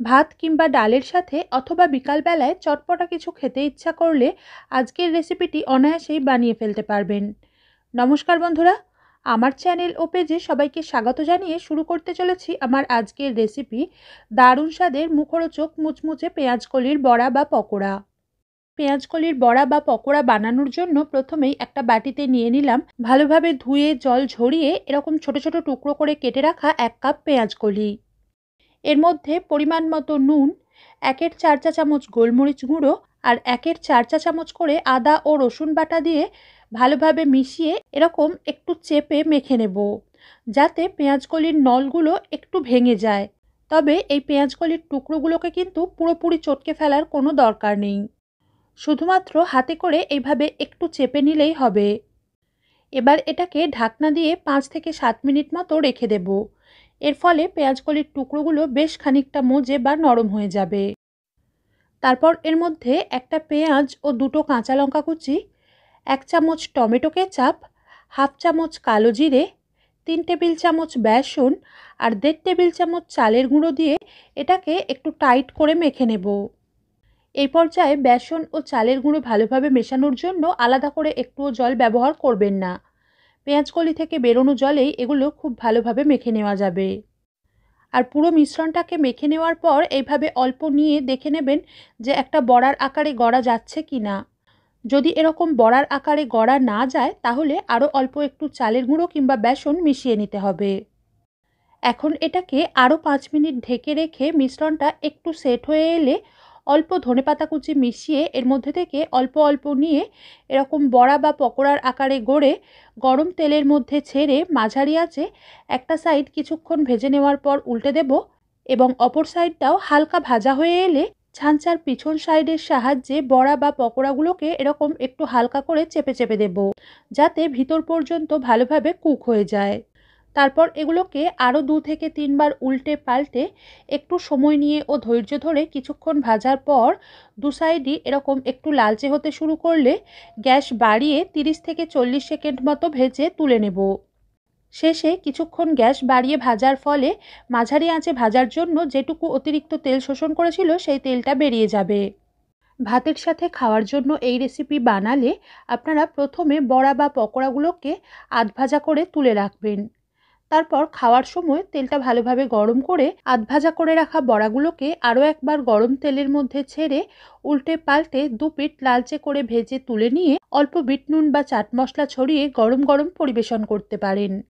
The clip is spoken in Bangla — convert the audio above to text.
ভাত কিংবা ডালের সাথে অথবা বিকালবেলায় চটপটা কিছু খেতে ইচ্ছা করলে আজকের রেসিপিটি অনায়াসেই বানিয়ে ফেলতে পারবেন। নমস্কার বন্ধুরা, আমার চ্যানেল ও পেজে সবাইকে স্বাগত জানিয়ে শুরু করতে চলেছি আমার আজকের রেসিপি দারুণ স্বাদের মুখরোচক মুচমুচে পেঁয়াজকলির বড়া বা পকোড়া। পেঁয়াজকলির বড়া বা পকোড়া বানানোর জন্য প্রথমেই একটা বাটিতে নিয়ে নিলাম ভালোভাবে ধুয়ে জল ঝরিয়ে এরকম ছোট ছোট টুকরো করে কেটে রাখা 1 কাপ পেঁয়াজকলি। এর মধ্যে পরিমাণ মতো নুন, 1-এর 4 চা চামচ গোলমরিচ গুঁড়ো আর 1-এর 4 চা চামচ করে আদা ও রসুন বাটা দিয়ে ভালোভাবে মিশিয়ে এরকম একটু চেপে মেখে নেব, যাতে পেঁয়াজকলির নলগুলো একটু ভেঙে যায়। তবে এই পেঁয়াজকলির টুকরোগুলোকে কিন্তু পুরোপুরি চটকে ফেলার কোনো দরকার নেই, শুধুমাত্র হাতে করে এইভাবে একটু চেপে নিলেই হবে। এবার এটাকে ঢাকনা দিয়ে 5 থেকে 7 মিনিট মতো রেখে দেব। এর ফলে পেঁয়াজকলির টুকরোগুলো বেশ খানিকটা মজে বা নরম হয়ে যাবে। তারপর এর মধ্যে একটা পেঁয়াজ ও 2টো কাঁচা লঙ্কা কুচি, 1 চামচ টমেটো কেচাপ, হাফ চামচ কালো জিরে, 3 টেবিল চামচ বেসন আর 1.5 টেবিল চামচ চালের গুঁড়ো দিয়ে এটাকে একটু টাইট করে মেখে নেব। এই পর্যায়ে বেসন ও চালের গুঁড়ো ভালোভাবে মেশানোর জন্য আলাদা করে একটুও জল ব্যবহার করবেন না। পেঁয়াজকলি থেকে বেরোনো জলেই এগুলো খুব ভালোভাবে মেখে নেওয়া যাবে। আর পুরো মিশ্রণটাকে মেখে নেওয়ার পর এইভাবে অল্প নিয়ে দেখে নেবেন যে একটা বড়ার আকারে গড়া যাচ্ছে কি না। যদি এরকম বড়ার আকারে গড়া না যায় তাহলে আরও অল্প একটু চালের গুঁড়ো কিংবা বেসন মিশিয়ে নিতে হবে। এখন এটাকে আরও 5 মিনিট ঢেকে রেখে মিশ্রণটা একটু সেট হয়ে এলে অল্প ধনেপাতা কুচি মিশিয়ে এর মধ্যে থেকে অল্প অল্প নিয়ে এরকম বড়া বা পকোড়ার আকারে গড়ে গরম তেলের মধ্যে ছেড়ে মাঝারি আঁচে একটা সাইড কিছুক্ষণ ভেজে নেওয়ার পর উল্টে দেব এবং অপর সাইডটাও হালকা ভাজা হয়ে এলে ছাঁচার পিছন সাইডের সাহায্যে বড়া বা পকোড়াগুলোকে এরকম একটু হালকা করে চেপে চেপে দেব, যাতে ভিতর পর্যন্ত ভালোভাবে কুক হয়ে যায়। তারপর এগুলোকে আরও 2 থেকে 3 বার উল্টে পাল্টে একটু সময় নিয়ে ও ধৈর্য ধরে কিছুক্ষণ ভাজার পর দু সাইডই এরকম একটু লালচে হতে শুরু করলে গ্যাস বাড়িয়ে 30 থেকে 40 সেকেন্ড মতো ভেজে তুলে নেব। শেষে কিছুক্ষণ গ্যাস বাড়িয়ে ভাজার ফলে মাঝারি আঁচে ভাজার জন্য যেটুকু অতিরিক্ত তেল শোষণ করেছিল সেই তেলটা বেরিয়ে যাবে। ভাতের সাথে খাওয়ার জন্য এই রেসিপি বানালে আপনারা প্রথমে বড়া বা পকোড়াগুলোকে আধ ভাজা করে তুলে রাখবেন। তারপর খাওয়ার সময় তেলটা ভালোভাবে গরম করে আধ ভাজা করে রাখা বড়াগুলোকে আরও একবার গরম তেলের মধ্যে ছেড়ে উল্টে পাল্টে 2 পিঠ লালচে করে ভেজে তুলে নিয়ে অল্প বিট নুন বা চাট মশলা ছড়িয়ে গরম গরম পরিবেশন করতে পারেন।